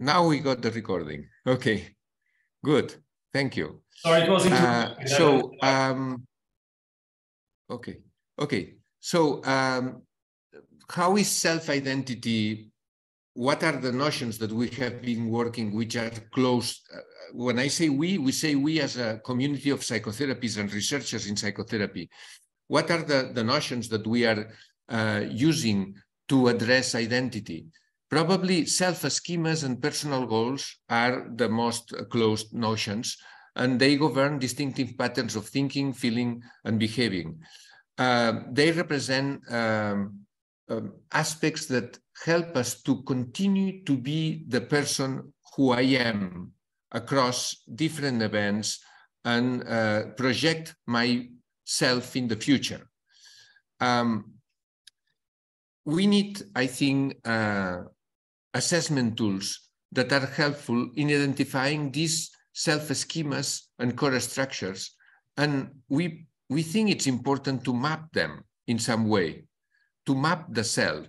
Now we got the recording. Okay, good. Thank you. Sorry, it was okay. So how is self-identity? What are the notions that we have been working, which are close? When I say we say we as a community of psychotherapists and researchers in psychotherapy. What are the notions that we are using to address identity? Probably self-schemas and personal goals are the most closed notions, and they govern distinctive patterns of thinking, feeling, and behaving. They represent aspects that help us to continue to be the person who I am across different events and project myself in the future. We need, I think, assessment tools that are helpful in identifying these self-schemas and core structures, and we think it's important to map them in some way, to map the self.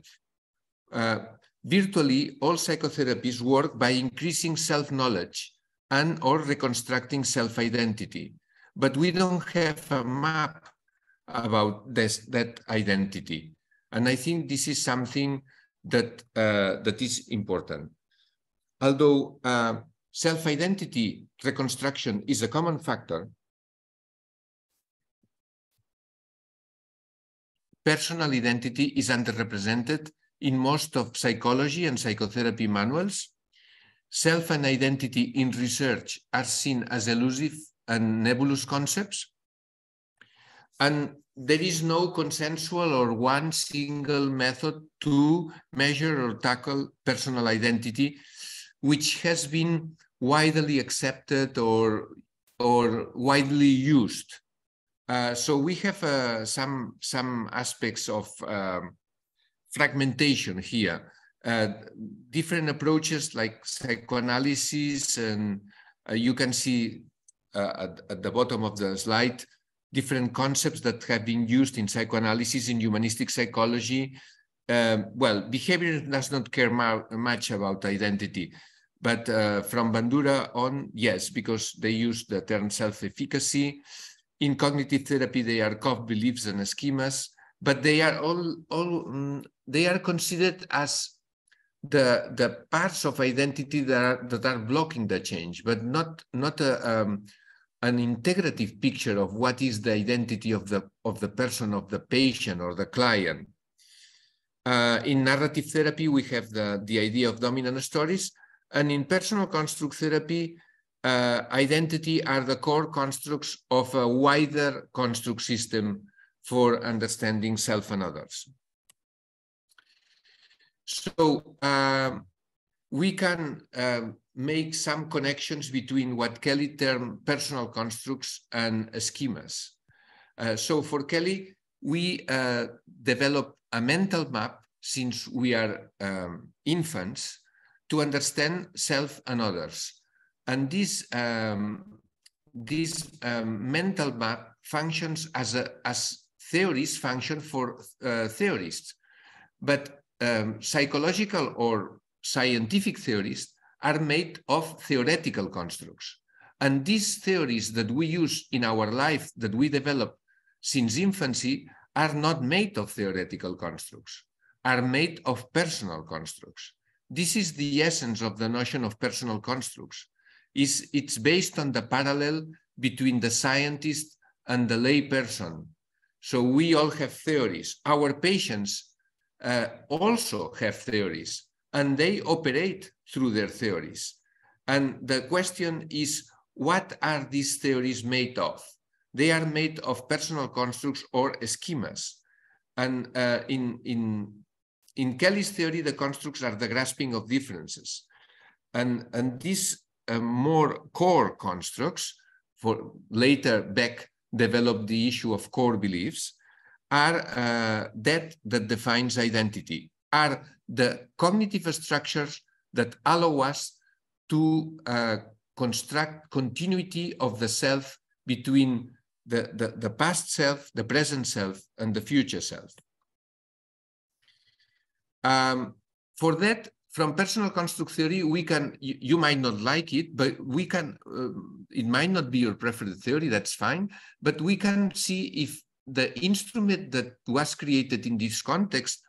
Virtually all psychotherapies work by increasing self-knowledge and or reconstructing self-identity, but we don't have a map about that identity. And I think this is something that is important. Although self-identity reconstruction is a common factor, personal identity is underrepresented in most of psychology and psychotherapy manuals. Self and identity in research are seen as elusive and nebulous concepts. And there is no consensual or one single method to measure or tackle personal identity, which has been widely accepted or widely used. So we have some aspects of fragmentation here. Different approaches like psychoanalysis, and you can see at the bottom of the slide, different concepts that have been used in psychoanalysis, in humanistic psychology. Well, behavior does not care much about identity, but from Bandura on, yes, because they use the term self-efficacy. In cognitive therapy, they are core beliefs and schemas, but they are they are considered as the parts of identity that are blocking the change, but not an integrative picture of what is the identity of the person, of the patient or the client. In narrative therapy, we have the idea of dominant stories, and in personal construct therapy, identity are the core constructs of a wider construct system for understanding self and others. So we can make some connections between what Kelly termed personal constructs and schemas. So for Kelly, we developed a mental map since we are infants to understand self and others. And this mental map functions as theories function for theorists. But psychological or scientific theories are made of theoretical constructs. And these theories that we use in our life, that we develop since infancy, are not made of theoretical constructs, are made of personal constructs. This is the essence of the notion of personal constructs. It's based on the parallel between the scientist and the lay person. So we all have theories. Our patients also have theories, and they operate through their theories. And the question is, what are these theories made of? They are made of personal constructs or schemas. And in Kelly's theory, the constructs are the grasping of differences. And these more core constructs, for later Beck developed the issue of core beliefs, are that defines identity, are the cognitive structures that allow us to construct continuity of the self between the past self, the present self, and the future self. For that, from personal construct theory, we can, you might not like it, but we can, it might not be your preferred theory, that's fine, but we can see if the instrument that was created in this context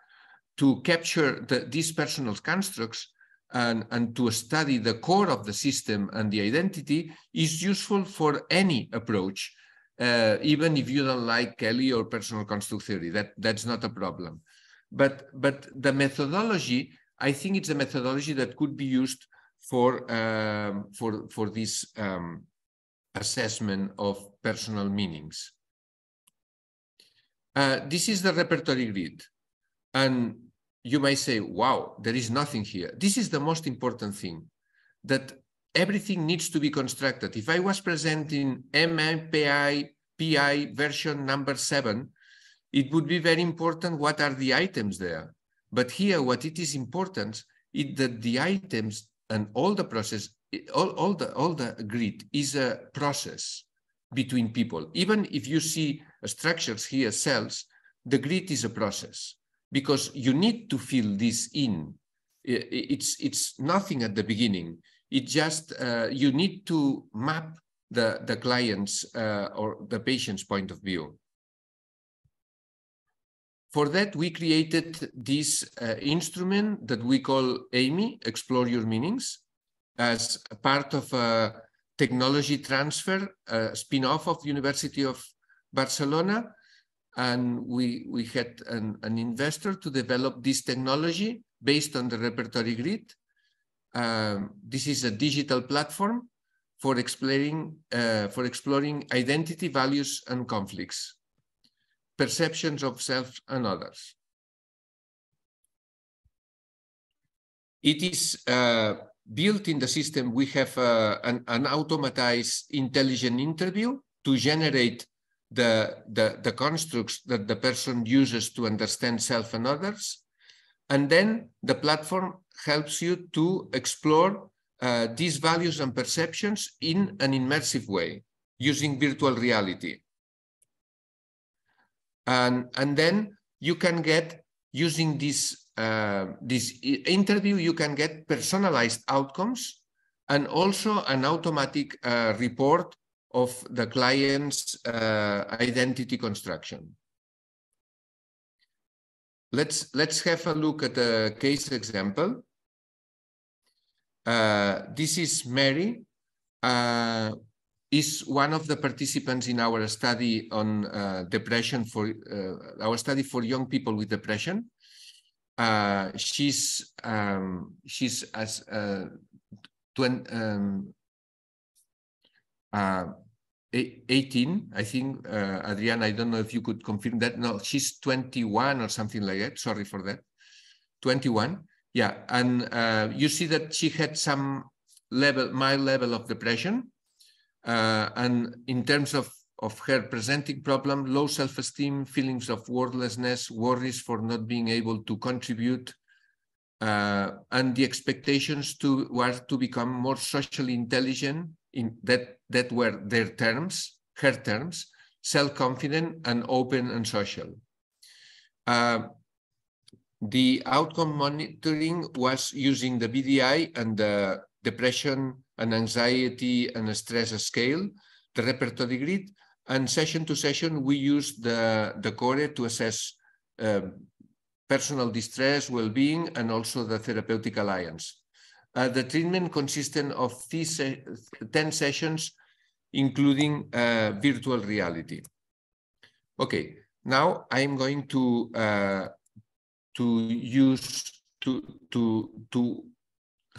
to capture these personal constructs and to study the core of the system and the identity is useful for any approach, even if you don't like Kelly or personal construct theory, that's not a problem. But the methodology, I think it's a methodology that could be used for this assessment of personal meanings. This is the repertory grid. And you might say, wow, there is nothing here. This is the most important thing, that everything needs to be constructed. If I was presenting MMPI version number 7, it would be very important what are the items there. But here, what it is important is that the items and all the process, all the grid is a process between people. Even if you see structures here, cells, the grid is a process because you need to fill this in. It's nothing at the beginning. It just, you need to map the client's or the patient's point of view. For that, we created this instrument that we call EYME, Explore Your Meanings, as a part of a technology transfer, a spin-off of the University of Barcelona. And we had an investor to develop this technology based on the repertory grid. This is a digital platform for exploring identity, values, and conflicts, perceptions of self and others. It is built in the system. We have an automatized intelligent interview to generate the constructs that the person uses to understand self and others. And then the platform helps you to explore these values and perceptions in an immersive way using virtual reality. And then you can get, using this interview, you can get personalized outcomes and also an automatic report of the client's identity construction. Let's have a look at a case example. This is Mary. Is one of the participants in our study on depression for our study for young people with depression. She's as 18, I think. Adrián, I don't know if you could confirm that. No, she's 21 or something like that. Sorry for that. 21. Yeah, and you see that she had some mild level of depression. And in terms of her presenting problem, low self-esteem, feelings of worthlessness, worries for not being able to contribute, and the expectations were to become more socially intelligent, in that were her terms, self-confident and open and social. The outcome monitoring was using the BDI and the depression and anxiety and stress scale, the repertory grid, and session to session we used the core to assess personal distress, well-being, and also the therapeutic alliance. The treatment consisted of 10 sessions, including virtual reality. Okay, now I'm going to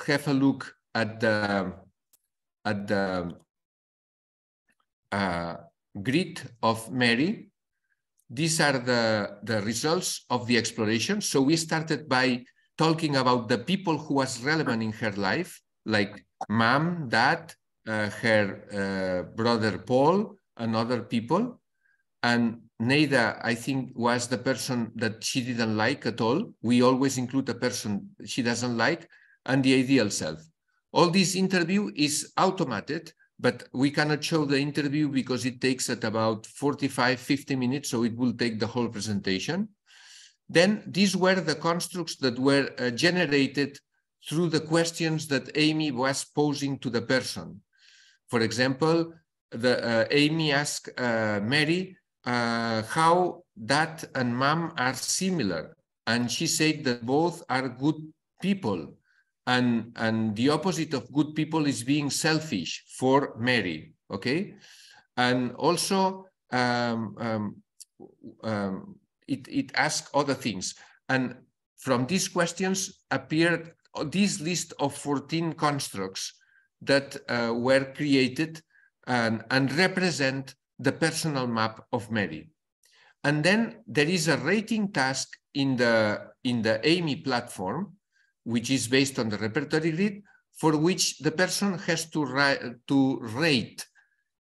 have a look at the grid of Mary. These are the results of the exploration. So we started by talking about the people who was relevant in her life, like mom, dad, her brother Paul, and other people. And Neida, I think, was the person that she didn't like at all. We always include a person she doesn't like, and the ideal self. All this interview is automated, but we cannot show the interview because it takes at about 45, 50 minutes, so it will take the whole presentation. Then these were the constructs that were generated through the questions that EYME was posing to the person. For example, EYME asked Mary how dad and mom are similar. And she said that both are good people. And the opposite of good people is being selfish for Mary, okay? And also, it asks other things. And from these questions appeared this list of 14 constructs that were created and represent the personal map of Mary. And then there is a rating task in the EYME platform, which is based on the repertory grid, for which the person has to rate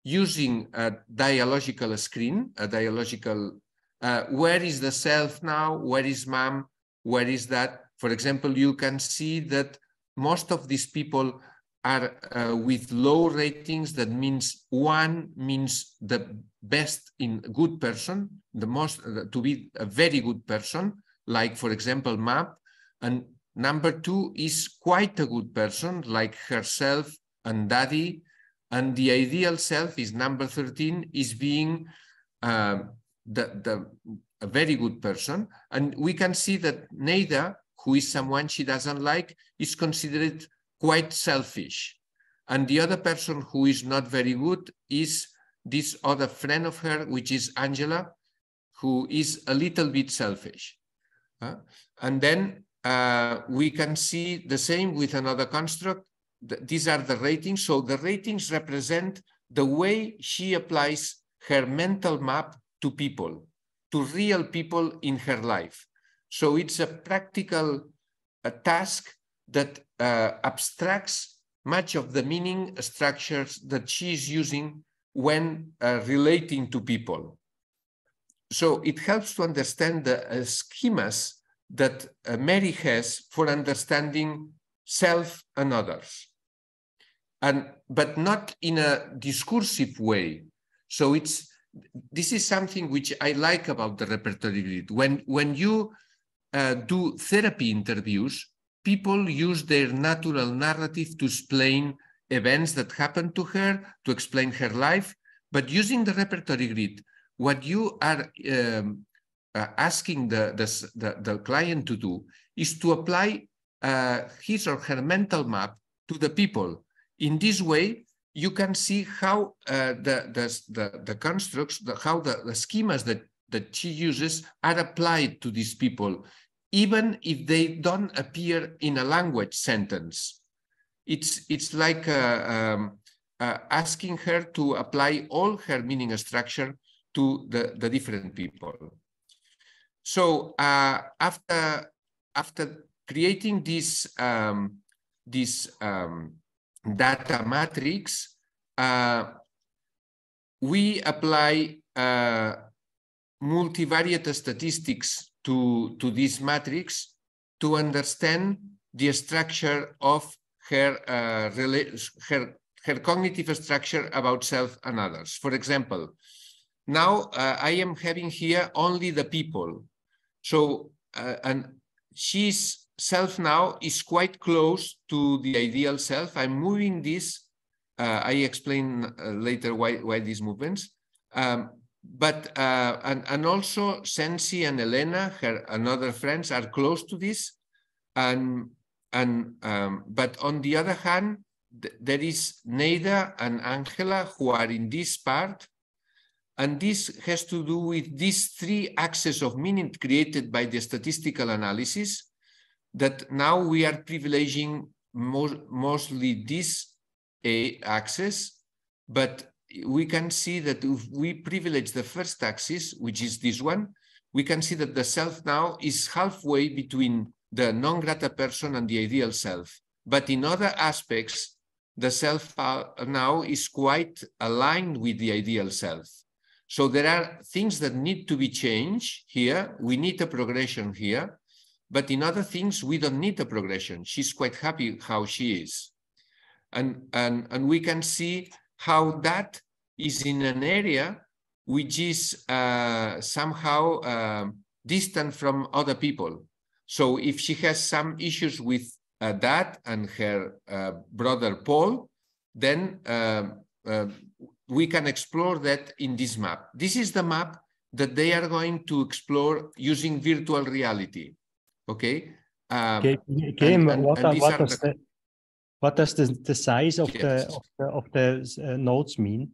using a dialogical screen, where is the self now, where is mom, where is that? For example, you can see that most of these people are with low ratings. That means 1 means the best in good person, the most to be a very good person, like for example, mom. And number 2 is quite a good person, like herself and daddy. And the ideal self is number 13, is being a very good person. And we can see that Neida, who is someone she doesn't like, is considered quite selfish. And the other person who is not very good is this other friend of her, which is Angela, who is a little bit selfish. And then we can see the same with another construct. These are the ratings. So the ratings represent the way she applies her mental map to people, to real people in her life. So it's a practical task that abstracts much of the meaning structures that she is using when relating to people. So it helps to understand the schemas that Mary has for understanding self and others, but not in a discursive way. So this is something which I like about the repertory grid. When you do therapy interviews, people use their natural narrative to explain events that happened to her, to explain her life. But using the repertory grid, what you are asking the client to do is to apply his or her mental map to the people. In this way, you can see how the constructs, how the schemas that she uses are applied to these people, even if they don't appear in a language sentence. It's like asking her to apply all her meaning structure to the different people. So after creating this data matrix, we apply multivariate statistics to this matrix to understand the structure of her cognitive structure about self and others. For example, now I am having here only the people. So, and she's self now is quite close to the ideal self. I'm moving this. I explain later why these movements. But and also Sensi and Elena, her another friends, are close to this. But on the other hand, there is Neida and Angela who are in this part. And this has to do with these 3 axes of meaning created by the statistical analysis, that now we are privileging mostly this axis, but we can see that if we privilege the first axis, which is this one, we can see that the self now is halfway between the non-grata person and the ideal self. But in other aspects, the self now is quite aligned with the ideal self. So there are things that need to be changed here. We need a progression here. But in other things, we don't need a progression. She's quite happy how she is. And we can see how that is in an area which is somehow distant from other people. So if she has some issues with that and her brother Paul, then we can explore that in this map. This is the map that they are going to explore using virtual reality. Okay. Guillem, what does the size of the nodes mean?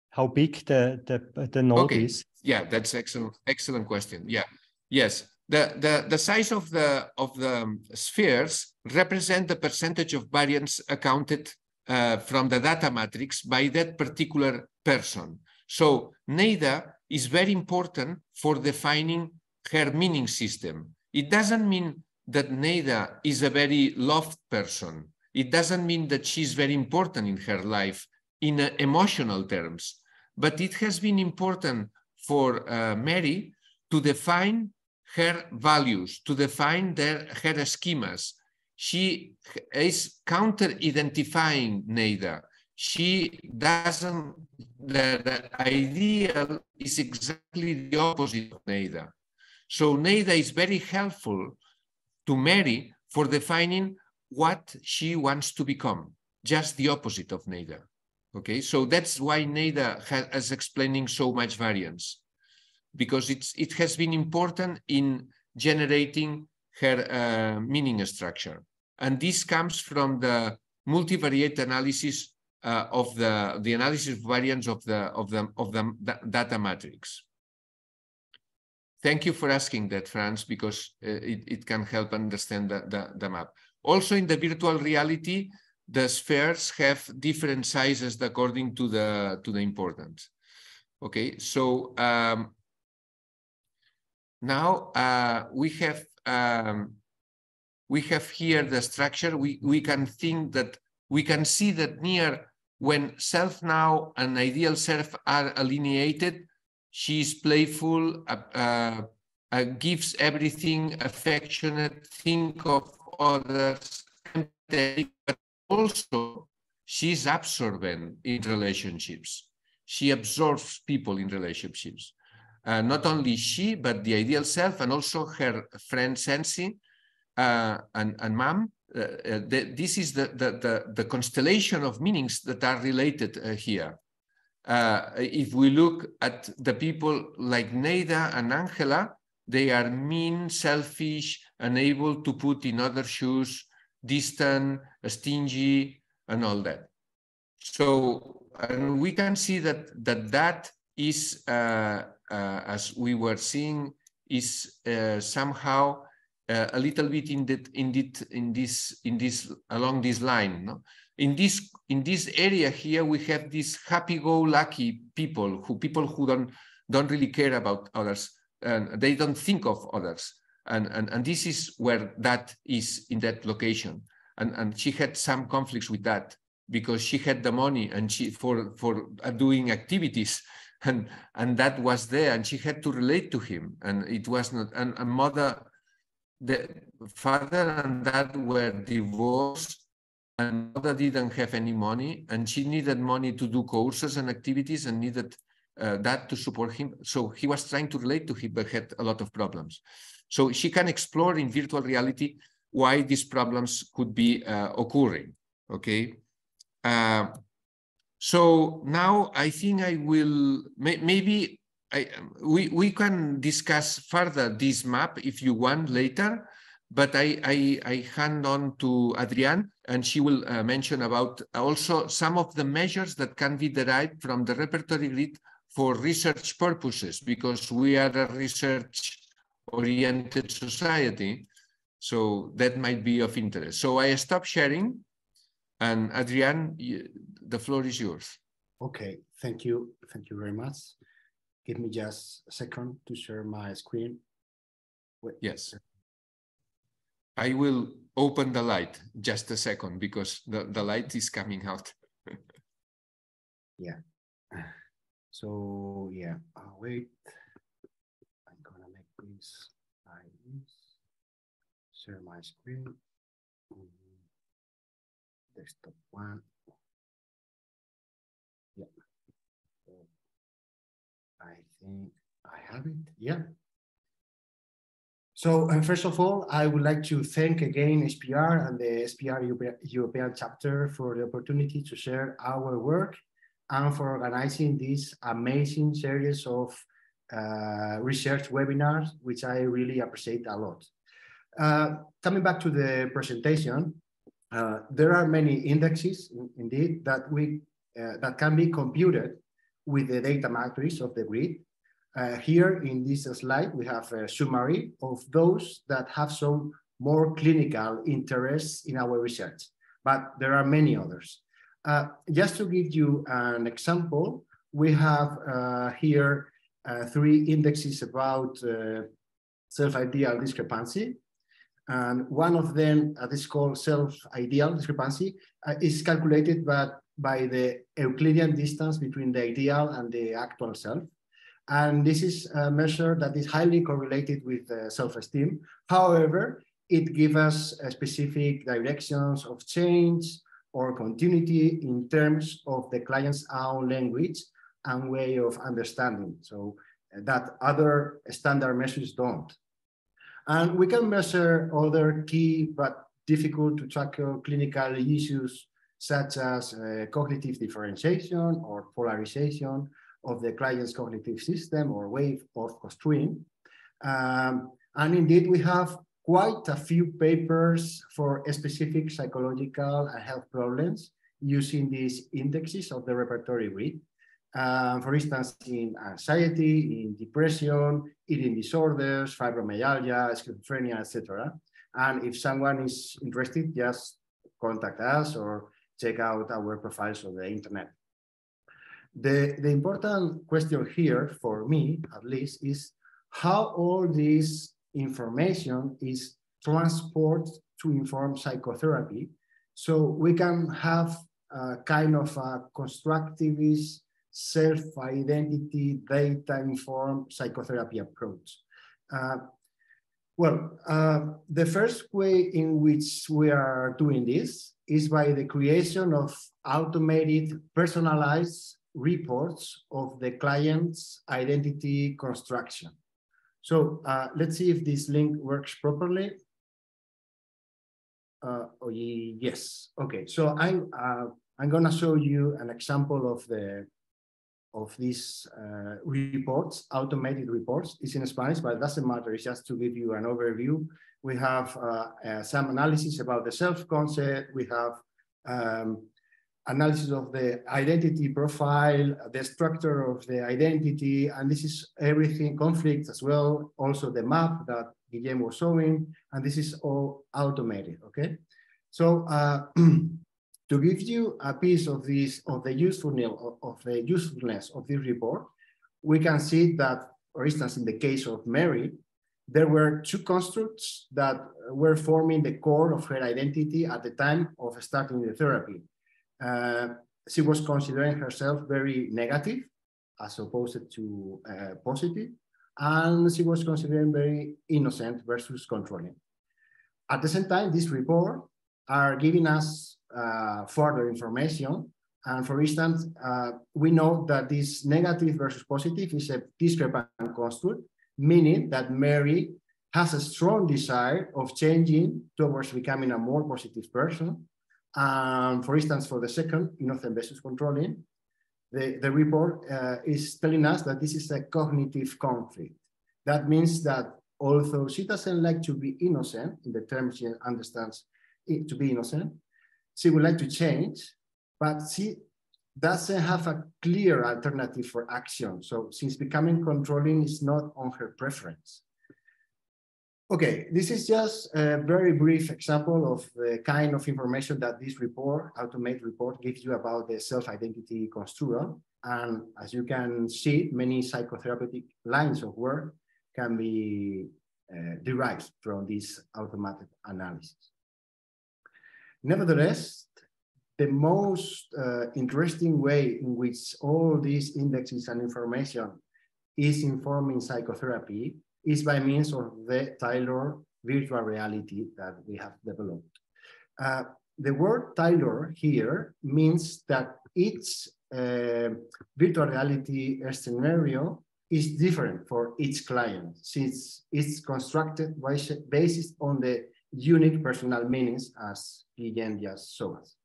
How big the node is? Yeah, that's excellent question. Yeah, yes. The size of the spheres represent the percentage of variance accounted from the data matrix by that particular person. So Neida is very important for defining her meaning system. It doesn't mean that Neida is a very loved person. It doesn't mean that she's very important in her life in emotional terms, but it has been important for Mary to define her values, to define her schemas. She is counter-identifying Neida. She doesn't, the ideal is exactly the opposite of Neida. So Neida is very helpful to Mary for defining what she wants to become, just the opposite of Neida. Okay, so that's why Neida is explaining so much variance, because it has been important in generating her meaning structure. And this comes from the multivariate analysis of the analysis of variance of the data matrix. Thank you for asking that, Franz, because it can help understand the map. Also, in the virtual reality, the spheres have different sizes according to the importance. Okay, so now we have here the structure. We can think that we can see that near when self now and ideal self are alienated, she is playful, gives everything, affectionate, think of others, but also she's absorbent in relationships. She absorbs people in relationships. Not only she, but the ideal self, and also her friend Sensi and Mom. This is the constellation of meanings that are related here. If we look at the people like Neida and Angela, they are mean, selfish, unable to put in other shoes, distant, stingy, and all that. So, and we can see that is, as we were seeing, is somehow a little bit along this line. No? In this area here, we have these happy-go-lucky people who don't really care about others, and they don't think of others. And this is where that is, in that location. And she had some conflicts with that because she had the money and for doing activities, and that was there, and she had to relate to him, and it was not. And the father and dad were divorced, and mother didn't have any money, and she needed money to do courses and activities, and needed that to support him. So he was trying to relate to him, but had a lot of problems. So she can explore in virtual reality why these problems could be occurring. Okay. So now I think I will maybe we can discuss further this map if you want later, but I hand on to Adrián, and she will mention about also some of the measures that can be derived from the repertory grid for research purposes, because we are a research-oriented society, so that might be of interest. So I stop sharing, and Adrián, the floor is yours. Okay, thank you very much. Give me just a second to share my screen. Wait. Yes. I will open the light just a second because the light is coming out. Yeah. So yeah, wait. I'm gonna make this like this. Share my screen. Desktop one. Yeah. I think I have it. Yeah. So first of all, I would like to thank again SPR and the SPR European chapter for the opportunity to share our work and for organizing this amazing series of research webinars, which I really appreciate a lot. Coming back to the presentation, there are many indexes indeed that that can be computed with the data matrix of the grid. Here in this slide, we have a summary of those that have some more clinical interests in our research, but there are many others. Just to give you an example, we have here 3 indexes about self-ideal discrepancy. And one of them is called self-ideal discrepancy, is calculated by the Euclidean distance between the ideal and the actual self. And this is a measure that is highly correlated with self-esteem. However, it gives us specific directions of change or continuity in terms of the client's own language and way of understanding, so that other standard measures don't. And we can measure other key but difficult to tackle clinical issues such as cognitive differentiation or polarization of the client's cognitive system or way of construing. And indeed, we have quite a few papers for specific psychological and health problems using these indexes of the repertory grid. For instance, in anxiety, in depression, eating disorders, fibromyalgia, schizophrenia, etc. And if someone is interested, just contact us or check out our profiles on the internet. The important question here, for me at least, is how all this information is transported to inform psychotherapy, so we can have a kind of a constructivist, self-identity, data-informed psychotherapy approach. The first way in which we are doing this is by the creation of automated, personalized reports of the client's identity construction. So let's see if this link works properly. Oh, yes. Okay. So I'm going to show you an example of these reports, automated reports. It's in Spanish, but it doesn't matter. It's just to give you an overview. We have some analysis about the self-concept. We have analysis of the identity profile, the structure of the identity, and this is everything, conflicts as well, also the map that Guillem was showing, and this is all automated, okay? So to give you a piece of this, of the usefulness of this report, we can see that, for instance, in the case of Mary, there were 2 constructs that were forming the core of her identity at the time of starting the therapy. She was considering herself very negative as opposed to positive, and she was considering very innocent versus controlling. At the same time, this report are giving us further information. And for instance, we know that this negative versus positive is a discrepant construct, meaning that Mary has a strong desire of changing towards becoming a more positive person. For instance, for the second, innocent versus controlling, the report is telling us that this is a cognitive conflict. That means that although she doesn't like to be innocent, in the terms she understands it to be innocent, she would like to change, but she doesn't have a clear alternative for action. So since becoming controlling is not on her preference. Okay, this is just a very brief example of the kind of information that this report, automated report, gives you about the self-identity construal. And as you can see, many psychotherapeutic lines of work can be derived from this automated analysis. Nevertheless, the most interesting way in which all these indexes and information is informing psychotherapy is by means of the tailored virtual reality that we have developed. The word tailored here means that each virtual reality scenario is different for each client, since it's constructed based on the unique personal meanings, as Guillem just showed us.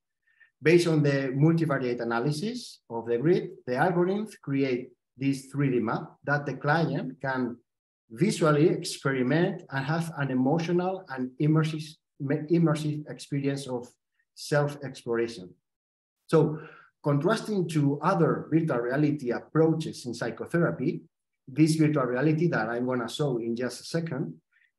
Based on the multivariate analysis of the grid, the algorithms create this 3D map that the client can visually experiment and have an emotional and immersive experience of self-exploration. So, contrasting to other virtual reality approaches in psychotherapy, this virtual reality that I'm going to show in just a second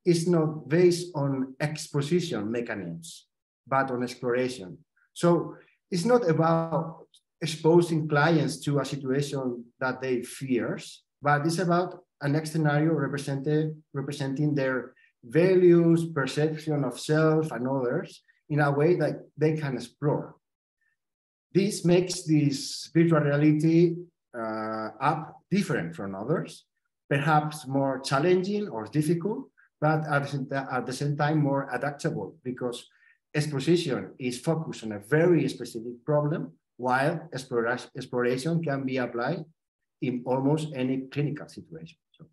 is not based on exposition mechanisms, but on exploration. So it's not about exposing clients to a situation that they fear, but it's about a next scenario representing their values, perception of self and others in a way that they can explore. This makes this virtual reality app different from others, perhaps more challenging or difficult, but at the same time more adaptable, because exposition is focused on a very specific problem, while exploration can be applied in almost any clinical situation. So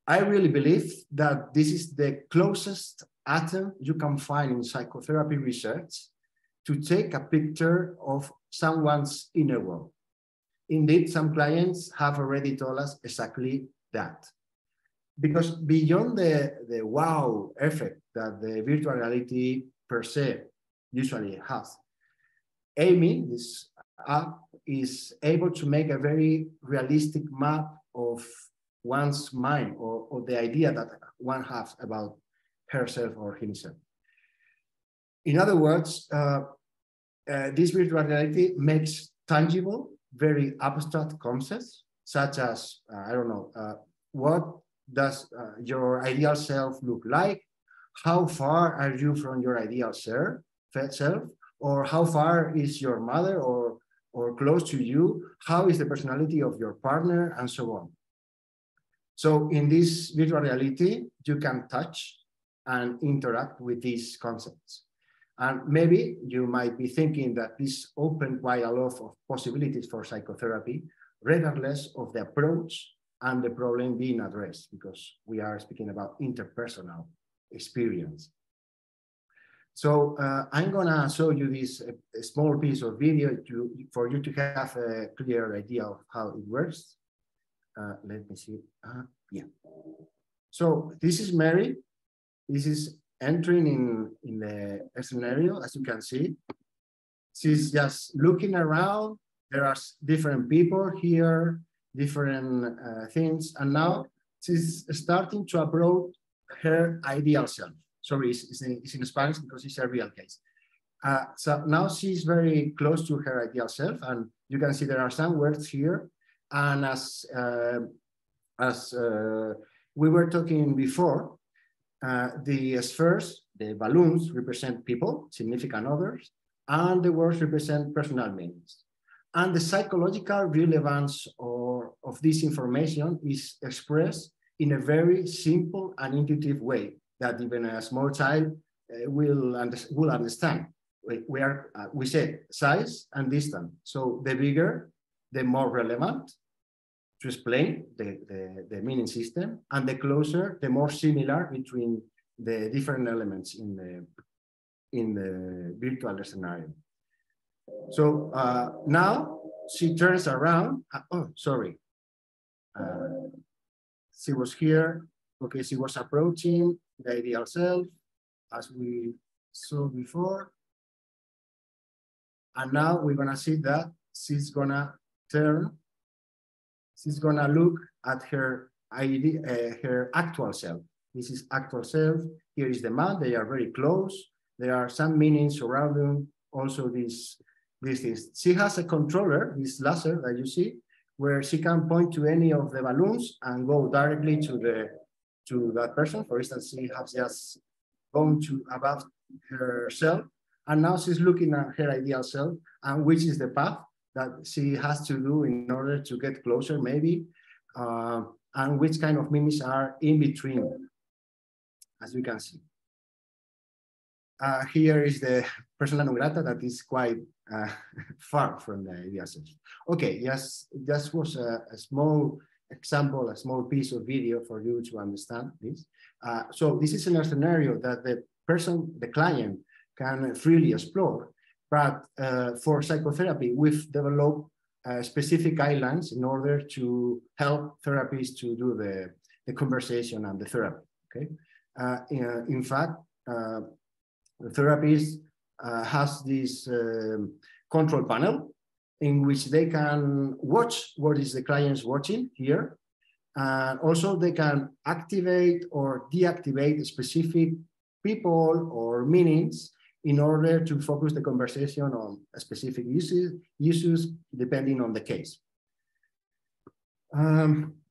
I really believe that this is the closest attempt you can find in psychotherapy research to take a picture of someone's inner world. Indeed, some clients have already told us exactly that. Because beyond the wow effect that the virtual reality per se usually has, EYME, this app, is able to make a very realistic map of one's mind, or the idea that one has about herself or himself. In other words, this virtual reality makes tangible very abstract concepts, such as, I don't know, what does your ideal self look like? How far are you from your ideal self? Or how far is your mother or close to you? How is the personality of your partner, and so on? So in this virtual reality, you can touch and interact with these concepts. And maybe you might be thinking that this opened quite a lot of possibilities for psychotherapy, regardless of the approach and the problem being addressed, because we are speaking about interpersonal experience. So I'm gonna show you this a small piece of video for you to have a clear idea of how it works. Let me see. Yeah. So this is Mary. This is entering in the scenario, as you can see. She's just looking around. There are different people here, different things. And now she's starting to approach her ideal self. Sorry, it's in Spanish because it's a real case. So now she's very close to her ideal self, and you can see there are some words here. And as we were talking before, the spheres, the balloons, represent people, significant others, and the words represent personal meanings. And the psychological relevance of this information is expressed in a very simple and intuitive way that even a small child will understand. We said size and distance. So the bigger, the more relevant to explain the meaning system, and the closer, the more similar between the different elements in the virtual scenario. So now she turns around. Oh, sorry. She was here. Okay, she was approaching the ideal self, as we saw before. And now we're gonna see that she's gonna turn. She's gonna look at her her actual self. This is actual self. Here is the man. They are very close. There are some meanings surrounding also these things. She has a controller, this laser that you see, where she can point to any of the balloons and go directly to that person. For instance, she has just gone to above herself, and now she's looking at her ideal self and which is the path that she has to do in order to get closer, maybe, and which kind of meanings are in between them, as you can see. Here is the persona non grata that is quite far from the ideal self. Okay, yes, that was a small example, a small piece of video for you to understand this. So this is a scenario that the person, the client, can freely explore. But for psychotherapy, we've developed specific guidelines in order to help therapists to do the conversation and the therapy. Okay. In fact, the therapist has this control panel in which they can watch what is the client's watching here. And also they can activate or deactivate specific people or meanings in order to focus the conversation on specific issues depending on the case.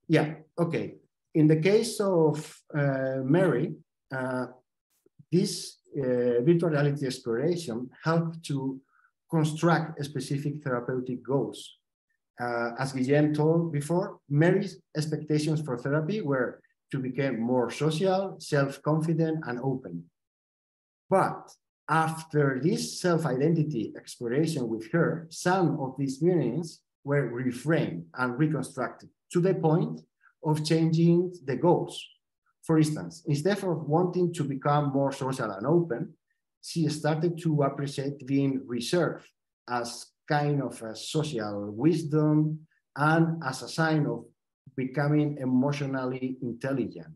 Yeah, okay. In the case of Mary, this virtual reality exploration helped to construct specific therapeutic goals. As Guillem told before, Mary's expectations for therapy were to become more social, self-confident, and open. But after this self-identity exploration with her, some of these meanings were reframed and reconstructed to the point of changing the goals. For instance, instead of wanting to become more social and open, she started to appreciate being reserved as kind of a social wisdom and as a sign of becoming emotionally intelligent.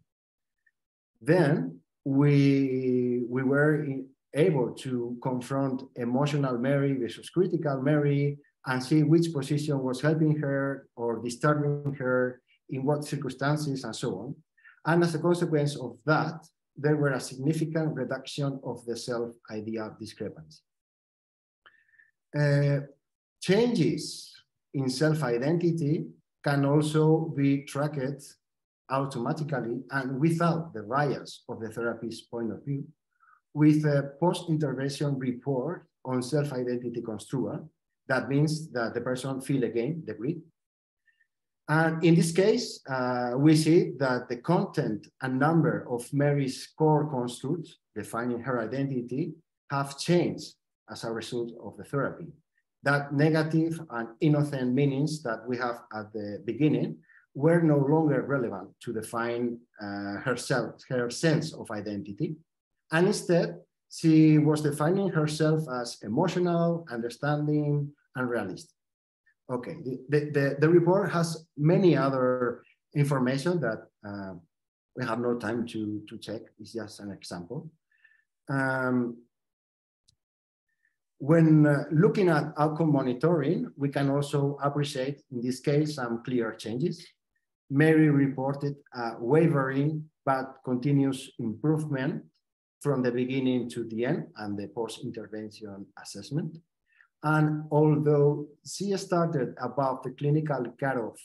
Then we were able to confront emotional Mary versus critical Mary and see which position was helping her or disturbing her, in what circumstances, and so on. And as a consequence of that, there were a significant reduction of the self-idea discrepancy. Changes in self-identity can also be tracked automatically and without the bias of the therapist's point of view, with a post-intervention report on self-identity construal. That means that the person feels again the grid. And in this case, we see that the content and number of Mary's core constructs defining her identity have changed as a result of the therapy. That negative and innocent meanings that we have at the beginning were no longer relevant to define her sense of identity. And instead, she was defining herself as emotional, understanding, and realistic. Okay, the report has many other information that we have no time to check. It's just an example. When looking at outcome monitoring, we can also appreciate, in this case, some clear changes. Mary reported a wavering but continuous improvement from the beginning to the end and the post-intervention assessment. And although she started above the clinical cutoff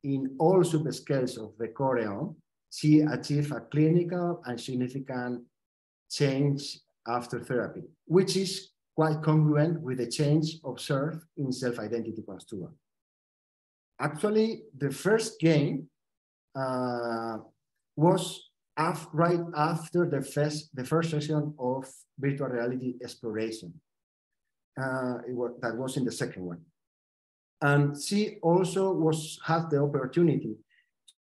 in all subscales of the Choreon, she achieved a clinical and significant change after therapy, which is quite congruent with the change observed in self-identity construal. Actually, the first gain was right after the first session of virtual reality exploration. That was in the second one. And she also had the opportunity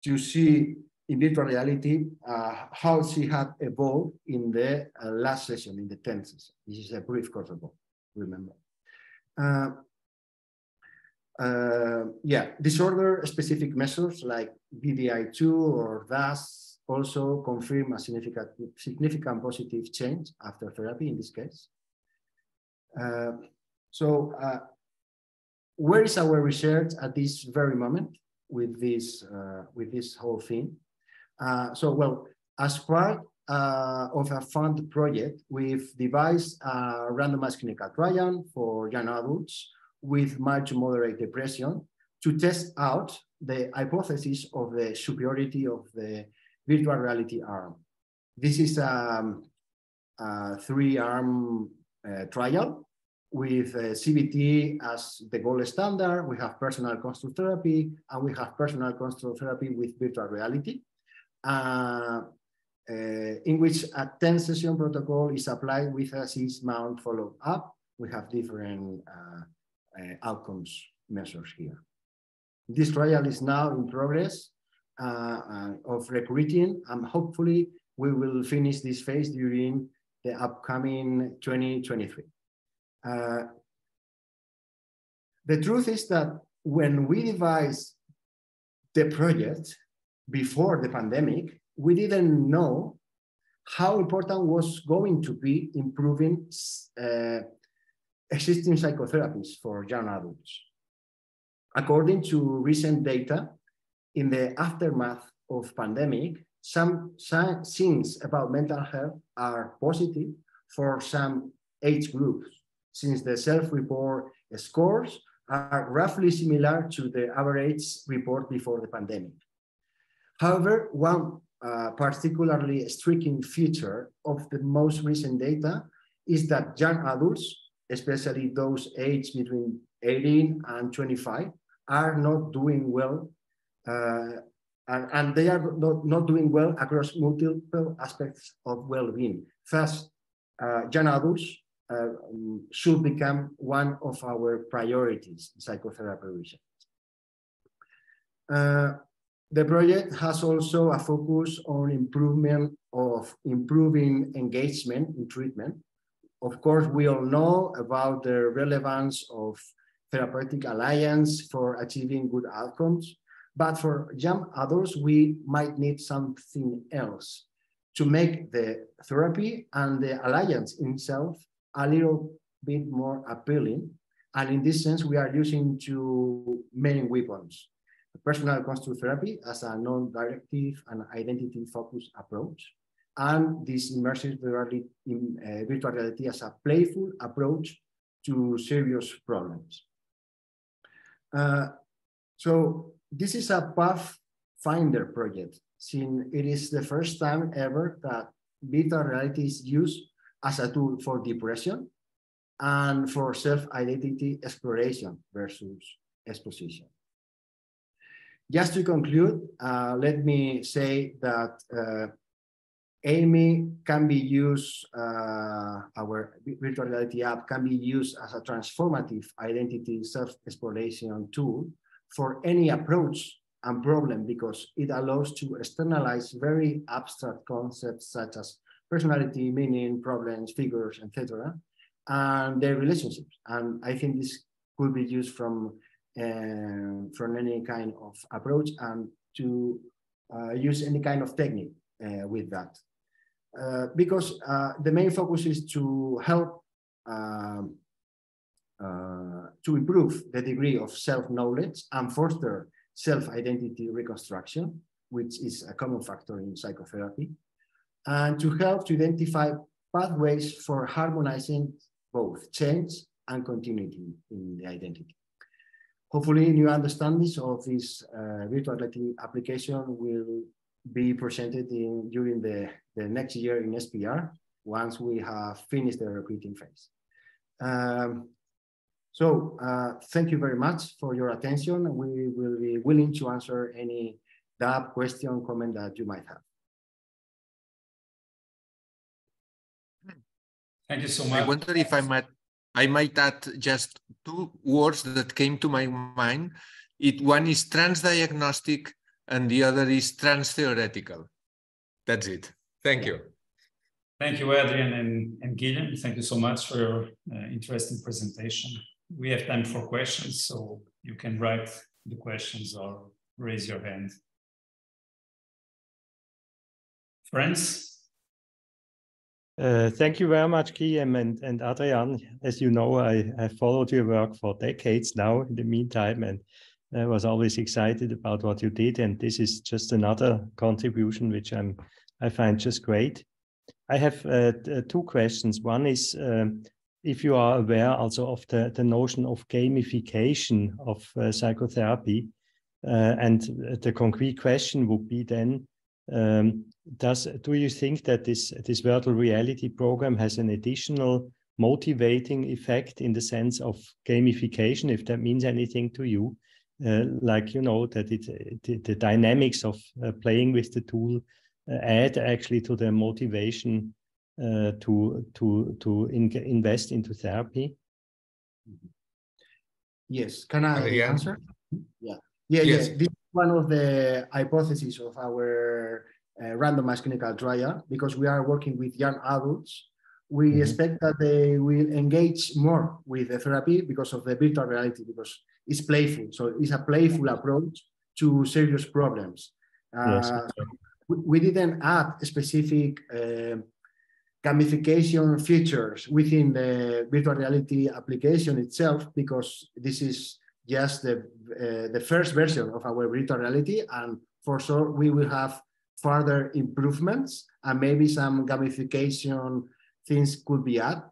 to see in virtual reality how she had evolved in the last session, in the 10th session. This is a brief protocol, remember. Yeah, disorder-specific measures like BDI-2 or DAS also confirm a significant positive change after therapy in this case. So where is our research at this very moment with this whole thing? Well, as part of a fund project, we've devised a randomized clinical trial for young adults with mild to moderate depression to test out the hypothesis of the superiority of the virtual reality arm. This is a 3-arm trial with CBT as the gold standard. We have personal construct therapy, and we have personal construct therapy with virtual reality, in which a 10-session protocol is applied with a 6-month follow-up. We have different outcomes measures here. This trial is now in progress, of recruiting, and hopefully we will finish this phase during the upcoming 2023. The truth is that when we devised the project before the pandemic, we didn't know how important was going to be improving existing psychotherapies for young adults. According to recent data, in the aftermath of pandemic, some things about mental health are positive for some age groups, since the self-report scores are roughly similar to the average report before the pandemic. However, one particularly striking feature of the most recent data is that young adults, especially those aged between 18 and 25, are not doing well, and they are not doing well across multiple aspects of well-being. First, young adults should become one of our priorities in psychotherapy research. The project has also a focus on improving engagement in treatment. Of course, we all know about the relevance of therapeutic alliance for achieving good outcomes, but for young adults, we might need something else to make the therapy and the alliance itself a little bit more appealing. And in this sense, we are using two main weapons: personal construal therapy as a non-directive and identity-focused approach, and this immersive virtual reality as a playful approach to serious problems. So this is a pathfinder project, since it is the first time ever that virtual reality is used as a tool for depression and for self-identity exploration versus exposition. Just to conclude, let me say that EYME can be used, our virtual reality app can be used as a transformative identity self-exploration tool for any approach and problem, because it allows to externalize very abstract concepts such as personality, meaning, problems, figures, etc., and their relationships. And I think this could be used from any kind of approach, and to use any kind of technique with that. Because the main focus is to help to improve the degree of self-knowledge and foster self-identity reconstruction, which is a common factor in psychotherapy, and to help to identify pathways for harmonizing both change and continuity in the identity. Hopefully, new understandings of this virtual reality application will be presented during the next year in SPR, once we have finished the recruiting phase. Thank you very much for your attention. We will be willing to answer any doubt, question, comment that you might have. Thank you so much. I wonder if I might add just two words that came to my mind. One is transdiagnostic and the other is transtheoretical. That's it. Thank you. Thank you, Adrián and Guillem. Thank you so much for your interesting presentation. We have time for questions, so you can write the questions or raise your hand. Friends? Thank you very much, Guillem and Adrián. As you know, I have followed your work for decades now in the meantime, and I was always excited about what you did. And this is just another contribution, which I find just great. I have two questions. One is if you are aware also of the notion of gamification of psychotherapy. And the concrete question would be then, do you think that this virtual reality program has an additional motivating effect in the sense of gamification, if that means anything to you? Like, you know, that the dynamics of playing with the tool add actually to the motivation to invest into therapy? Yes, can I answer? Yeah. Yes. one of the hypotheses of our randomized clinical trial, because we are working with young adults. We expect that they will engage more with the therapy because of the virtual reality, because it's playful. So it's a playful approach to serious problems. Yes. We didn't add specific gamification features within the virtual reality application itself, because this is just the first version of our virtual reality, and for sure we will have further improvements and maybe some gamification things could be added.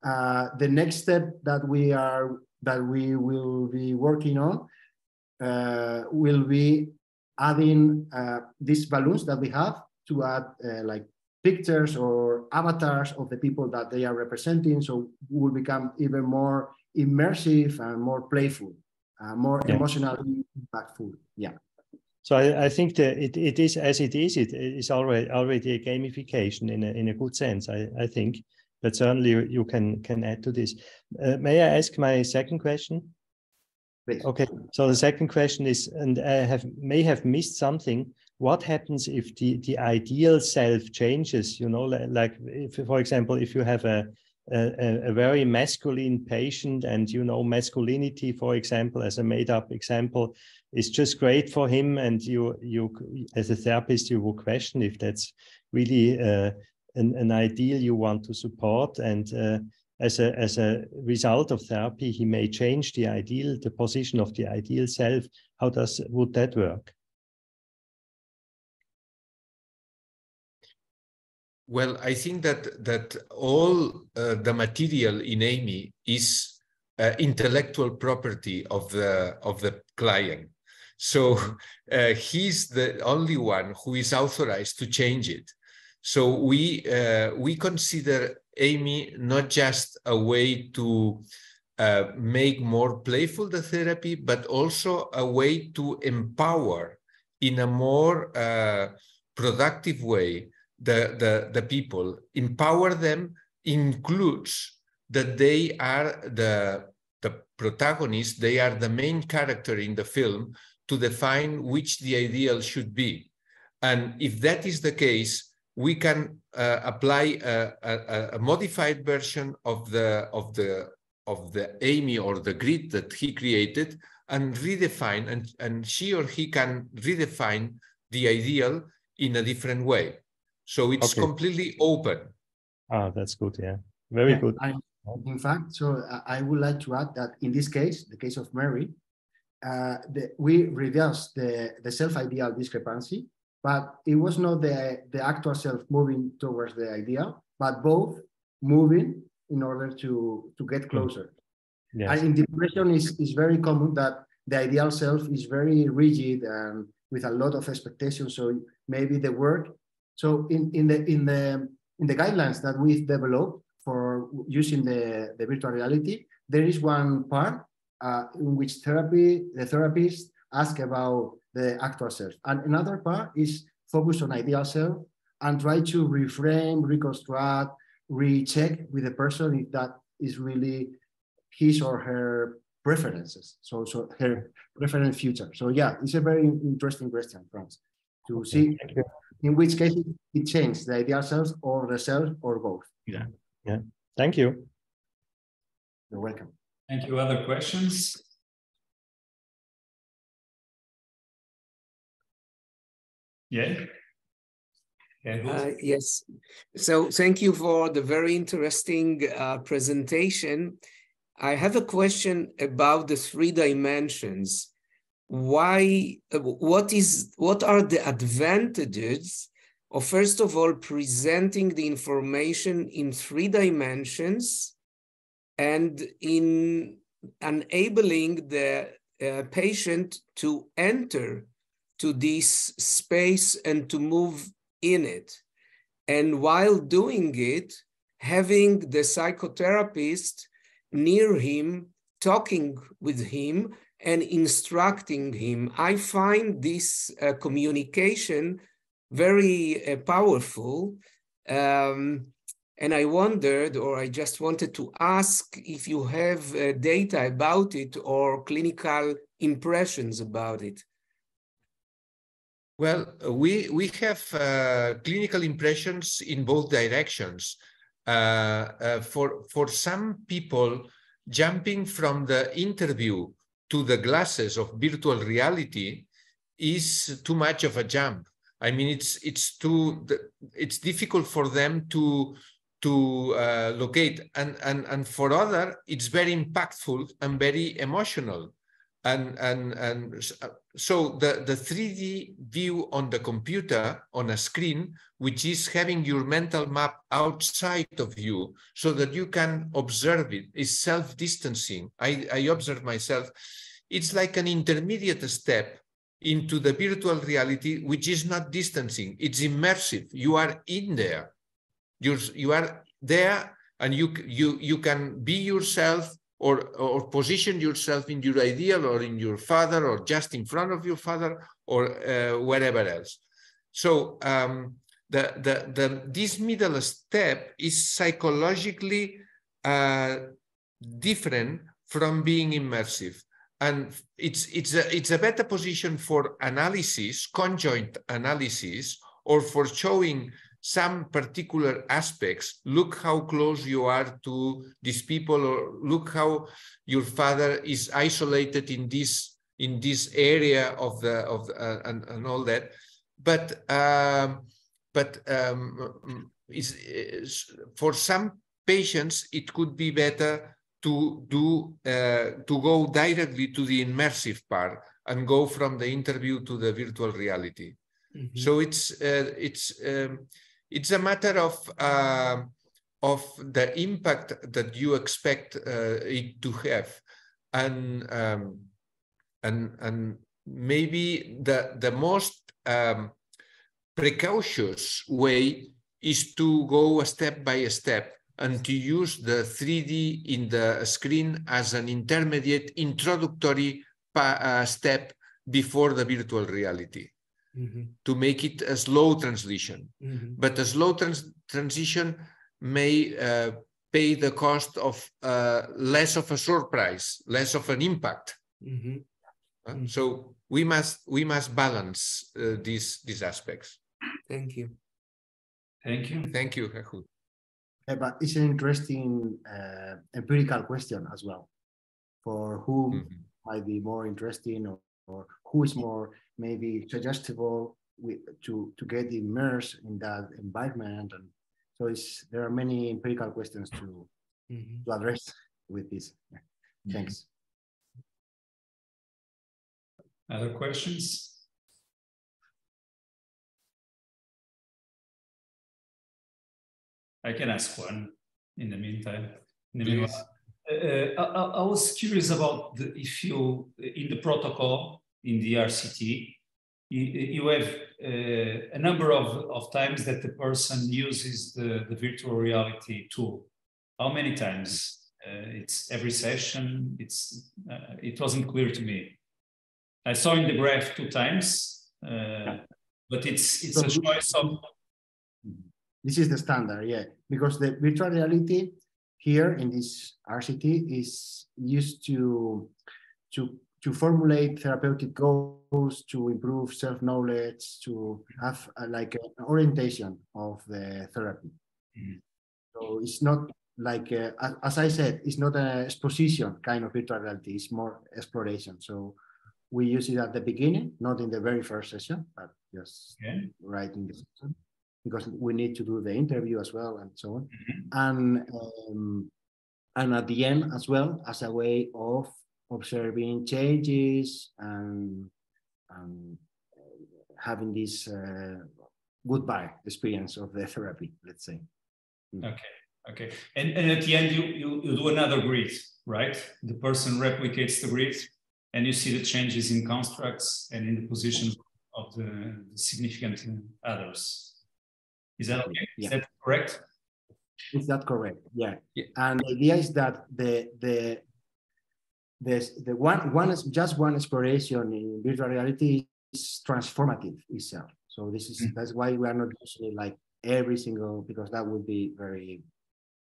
The next step that we will be working on will be adding these balloons that we have to add like pictures or avatars of the people that they are representing, so will become even more immersive and more playful, more emotionally impactful. Yeah. So I think that it is as it is already a gamification in a good sense. I think, but certainly you can add to this. May I ask my second question? Please. Okay. So the second question is, and I may have missed something. What happens if the ideal self changes? You know, like if, for example, if you have a very masculine patient, and you know masculinity, for example, as a made-up example, is just great for him, and you as a therapist you will question if that's really an ideal you want to support, and as a result of therapy he may change the position of the ideal self. How would that work? Well, I think that all the material in EYME is intellectual property of the client. So he's the only one who is authorized to change it. So we consider EYME not just a way to make more playful the therapy, but also a way to empower in a more productive way the people. Empower them includes that they are the protagonists, they are the main character in the film to define which the ideal should be. And if that is the case, we can apply a modified version of the EYME or the grid that he created and redefine, and she or he can redefine the ideal in a different way. So it's completely open. Ah, that's good. Yeah, very good. In fact, so I would like to add that in this case, the case of Mary, we reversed the self-ideal discrepancy, but it was not the actual self moving towards the ideal, but both moving in order to get closer. Yes. And in depression is very common that the ideal self is very rigid and with a lot of expectations. So maybe the work. So in the guidelines that we've developed for using the virtual reality, there is one part in which the therapist ask about the actual self, and another part is focus on ideal self and try to reframe, reconstruct, recheck with the person if that is really his or her preferences. So her preferred future. So yeah, it's a very interesting question, Franz, to see in which case it changed the ideal self or the self or both. Yeah. Yeah. Thank you. You're welcome. Thank you. Other questions? Yeah. Yes. So thank you for the very interesting presentation. I have a question about the 3 dimensions. What are the advantages of, first of all, presenting the information in 3 dimensions and in enabling the patient to enter to this space and to move in it? And while doing it, having the psychotherapist near him, talking with him and instructing him. I find this communication very powerful. And I wondered, or I just wanted to ask if you have data about it or clinical impressions about it. Well, we have clinical impressions in both directions. For some people, jumping from the interview to the glasses of virtual reality is too much of a jump. I mean, it's difficult for them to locate, and for other, it's very impactful and very emotional. And so the 3D view on the computer, on a screen, which is having your mental map outside of you so that you can observe it, is self-distancing. I observe myself. It's like an intermediate step into the virtual reality, which is not distancing, it's immersive. You are in there. You are there, and you can be yourself, or position yourself in your ideal, or in your father, or just in front of your father, or wherever else. So this middle step is psychologically different from being immersive. And it's a better position for analysis, conjoint analysis, or for showing some particular aspects. Look how close you are to these people, or look how your father is isolated in this area of the and all that. But for some patients, it could be better to go directly to the immersive part and go from the interview to the virtual reality. Mm-hmm. So it's a matter of the impact that you expect it to have, and maybe the most precautious way is to go step by step, and to use the 3D in the screen as an intermediate introductory step before the virtual reality. Mm-hmm. To make it a slow transition. Mm-hmm. But a slow transition may pay the cost of less of a surprise, less of an impact. Mm-hmm. Mm-hmm. So we must balance these aspects. Thank you. Thank you. Thank you, Ehud. But it's an interesting empirical question as well, for whom mm-hmm. might be more interesting, or who is more maybe suggestible to get immersed in that environment. And so there are many empirical questions to address with this. Yeah. Thanks. Other questions? I can ask one in the meantime. I was curious about if you, in the protocol, in the RCT, you have a number of times that the person uses the virtual reality tool. How many times? It's every session. It wasn't clear to me. I saw in the graph 2 times, but it's a choice of. This is the standard, yeah, because the virtual reality here in this RCT is used to formulate therapeutic goals, to improve self-knowledge, to have like an orientation of the therapy. Mm-hmm. So it's not like, as I said, it's not an exposition kind of virtual reality, it's more exploration. So we use it at the beginning, not in the very first session, but just right in the session, because we need to do the interview as well, and so on. Mm-hmm. And at the end as well, as a way of observing changes and having this goodbye experience of the therapy, let's say. Okay. And at the end, you do another grid, right? The person replicates the grid, and you see the changes in constructs and in the positions of the significant others. Is that okay? Yeah. Is that correct? Is that correct? Yeah. And the idea is that the one exploration in virtual reality is transformative itself. So that's why we are not usually like every single, because that would be very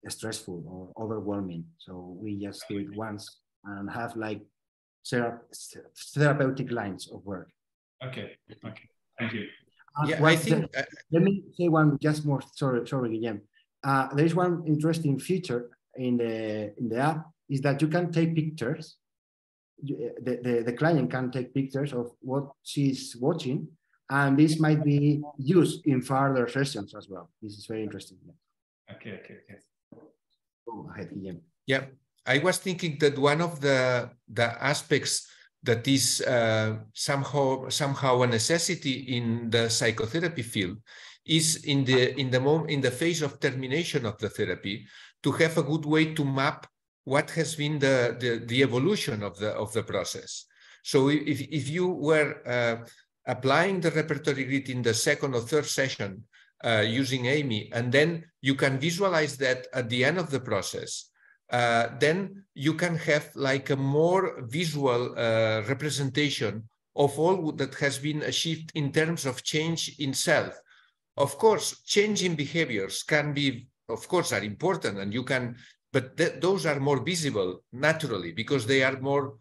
stressful or overwhelming. So we just do it once and have like therapeutic lines of work. Okay. Thank you. Yeah, I think. Let me say one just more. Sorry, Guillem. There is one interesting feature in the app is that you can take pictures. The client can take pictures of what she's watching, and this might be used in further sessions as well. This is very interesting. Okay. Go ahead, Guillem. Yeah, I was thinking that one of the aspects that is somehow a necessity in the psychotherapy field is in the phase of termination of the therapy to have a good way to map what has been the evolution of the process. So if you were applying the repertory grid in the second or third session using EYME, and then you can visualize that at the end of the process, then you can have like a more visual representation of all that has been achieved in terms of change in self. Of course, change in behaviors can be, of course, are important, and you can, but those are more visible naturally because they are more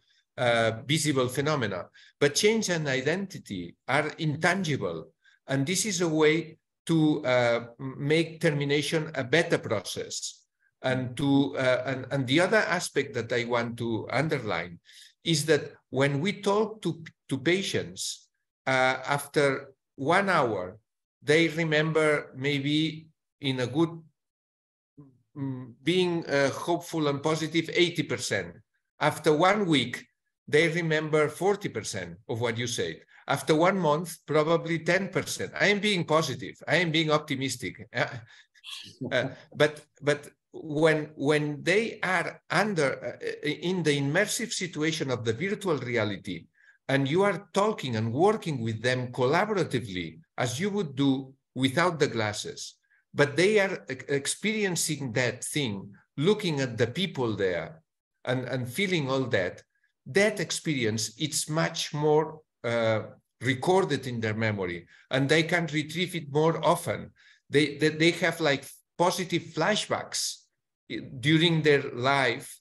visible phenomena. But change and identity are intangible, and this is a way to make termination a better process. And and the other aspect that I want to underline is that when we talk to patients, after 1 hour, they remember maybe in a good, being hopeful and positive 80%. After 1 week, they remember 40% of what you said. After 1 month, probably 10%. I am being positive. I am being optimistic. But when they are in the immersive situation of the virtual reality, and you are talking and working with them collaboratively as you would do without the glasses, but they are experiencing that thing, looking at the people there and feeling all that experience, it's much more recorded in their memory, and they can retrieve it more often. They have like positive flashbacks during their life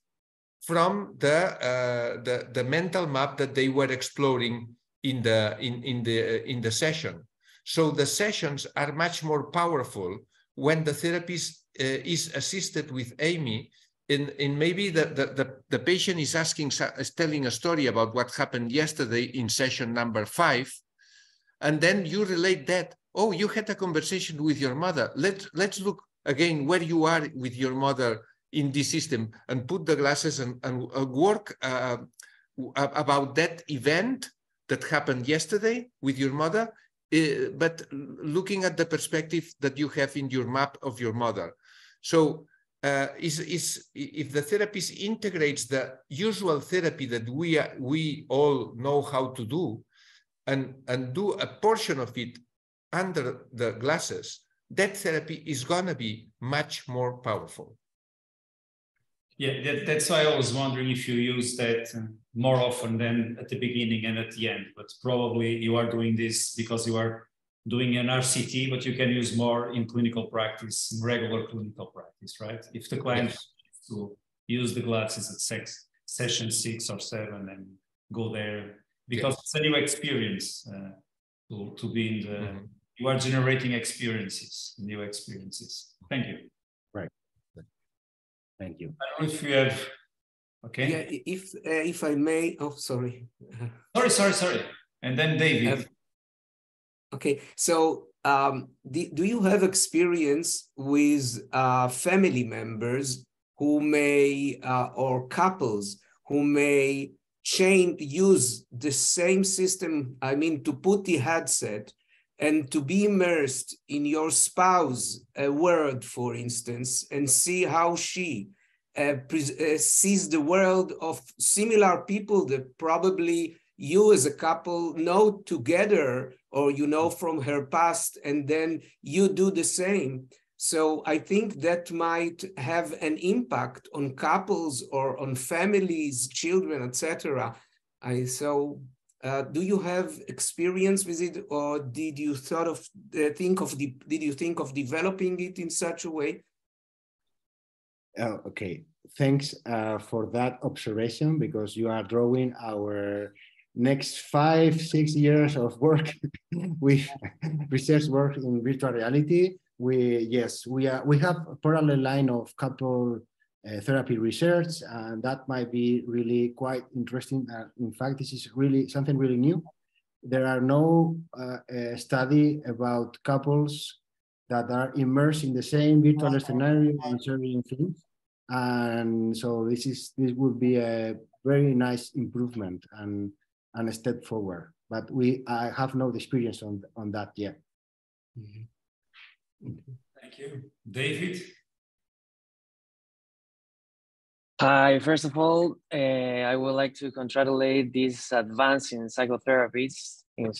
from the mental map that they were exploring in the session. So the sessions are much more powerful when the therapist is assisted with EYME. In maybe the patient is telling a story about what happened yesterday in session number 5, and then you relate that. Oh, you had a conversation with your mother. Let's look again where you are with your mother in this system, and put the glasses and work about that event that happened yesterday with your mother, but looking at the perspective that you have in your map of your mother. So if the therapist integrates the usual therapy that we all know how to do, and do a portion of it under the glasses, that therapy is going to be much more powerful. Yeah, that's why I was wondering if you use that more often than at the beginning and at the end, but probably you are doing this because you are doing an RCT, but you can use more in clinical practice, in regular clinical practice, right? If the client Yes. to use the glasses at session 6 or 7 and go there, because it's a new experience to be in the, you are generating experiences, new experiences. Thank you. Right. Thank you. I don't know if you have, okay. Yeah, if I may, oh, sorry. Sorry. And then David. Okay, so do you have experience with family members who may, or couples who may use the same system, I mean, to put the headset and to be immersed in your spouse's world, for instance, and see how she sees the world of similar people that probably you as a couple know together, or you know from her past, and then you do the same. So I think that might have an impact on couples or on families, children, etc. Do you have experience with it, or did you think of developing it in such a way? Okay, thanks for that observation, because you are drawing our next 5-6 years of work with research work in virtual reality. We have a parallel line of couple therapy research, and that might be really quite interesting. In fact, this is really something really new. There are no study about couples that are immersed in the same virtual scenario and sharing things. And so this would be a very nice improvement and a step forward. But I have no experience on that yet. Mm-hmm. Thank you. David? Hi, first of all, I would like to congratulate this advance in psychotherapy. In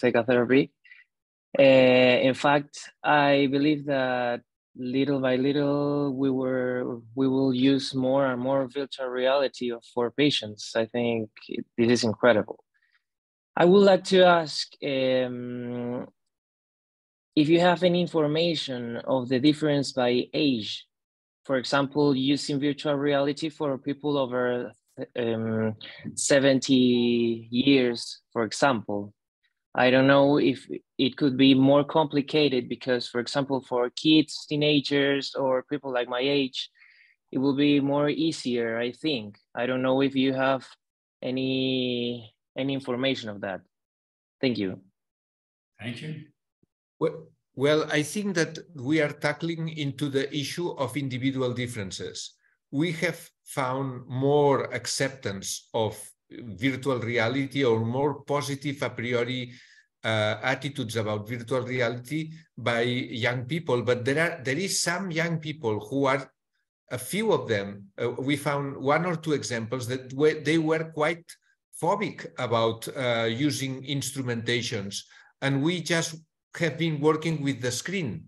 fact, I believe that little by little we will use more and more virtual reality for patients. I think this is incredible. I would like to ask if you have any information of the difference by age. For example, using virtual reality for people over 70 years, for example. I don't know if it could be more complicated because, for example, for kids, teenagers, or people like my age, it will be more easier, I think. I don't know if you have any information of that. Thank you. Thank you. Well, I think that we are tackling into the issue of individual differences. We have found more acceptance of virtual reality or more positive a priori attitudes about virtual reality by young people, but there is some young people who are, a few of them, we found 1 or 2 examples that they were quite phobic about using instrumentations, and we just have been working with the screen.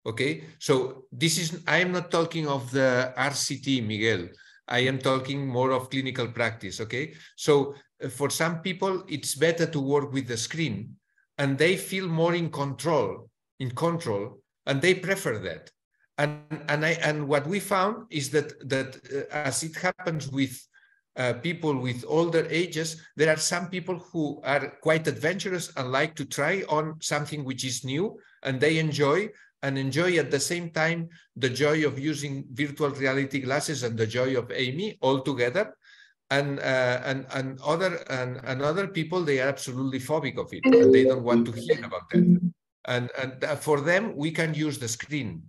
Okay, so I am not talking of the RCT, Miguel. I am talking more of clinical practice, okay? So for some people, it's better to work with the screen, and they feel more in control, and they prefer that. And what we found is that as it happens with people with older ages, there are some people who are quite adventurous and like to try on something which is new, and they enjoy at the same time the joy of using virtual reality glasses and the joy of EYME all together. And other people, they are absolutely phobic of it, and they don't want to hear about that. And for them, we can use the screen.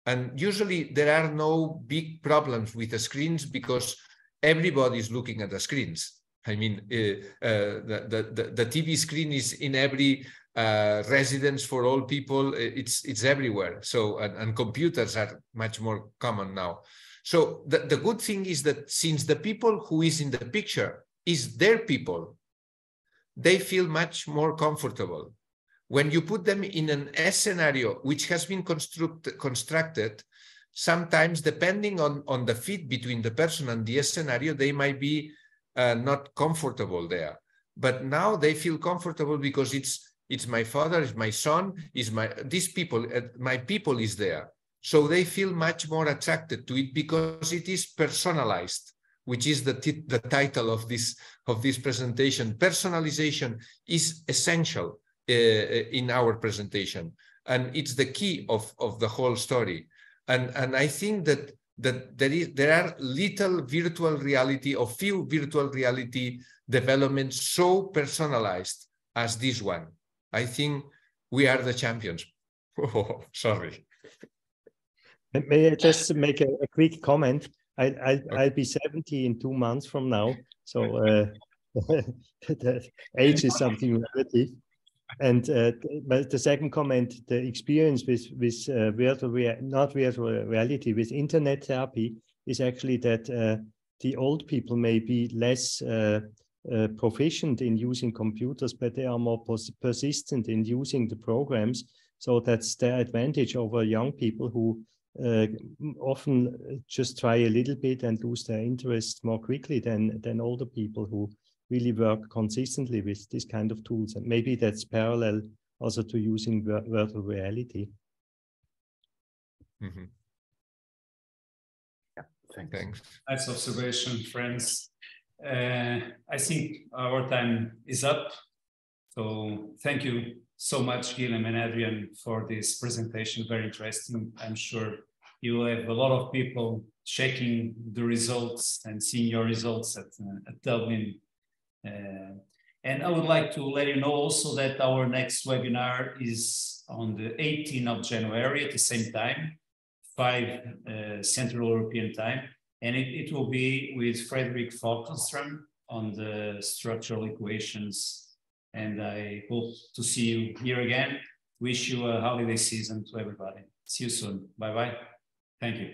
And usually there are no big problems with the screens because everybody is looking at the screens. I mean, the TV screen is in every residence for all people. It's everywhere. So, and computers are much more common now. So the good thing is that since the people who is in the picture is their people, they feel much more comfortable. When you put them in an S scenario, which has been constructed, sometimes depending on the fit between the person and the S scenario, they might be not comfortable there. But now they feel comfortable because it's my father, it's my son, my people is there. So they feel much more attracted to it because it is personalized, which is the title of this presentation. Personalization is essential in our presentation, and it's the key of the whole story. And I think that there are little virtual reality or few virtual reality developments so personalized as this one. I think we are the champions. Oh, sorry. May I just make a quick comment? I'll be 70 in 2 months from now, so the age is something relative. And but the second comment, the experience with not virtual reality, with internet therapy, is actually that the old people may be less proficient in using computers, but they are more persistent in using the programs. So that's their advantage over young people who often just try a little bit and lose their interest more quickly than older people who really work consistently with this kind of tools. And maybe that's parallel also to using virtual reality. Mm-hmm. Yeah, thanks. Nice observation, friends. I think our time is up. So thank you so much, Guillem and Adrián, for this presentation. Very interesting. I'm sure you will have a lot of people checking the results and seeing your results at Dublin. And I would like to let you know also that our next webinar is on the 18th of January at the same time, 5 Central European time. And it will be with Frederick Falkenstrom on the structural equations. And I hope to see you here again. Wish you a holiday season to everybody. See you soon. Bye-bye. Thank you.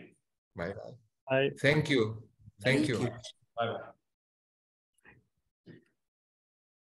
Bye-bye. Bye. Thank you. Thank you. Bye-bye.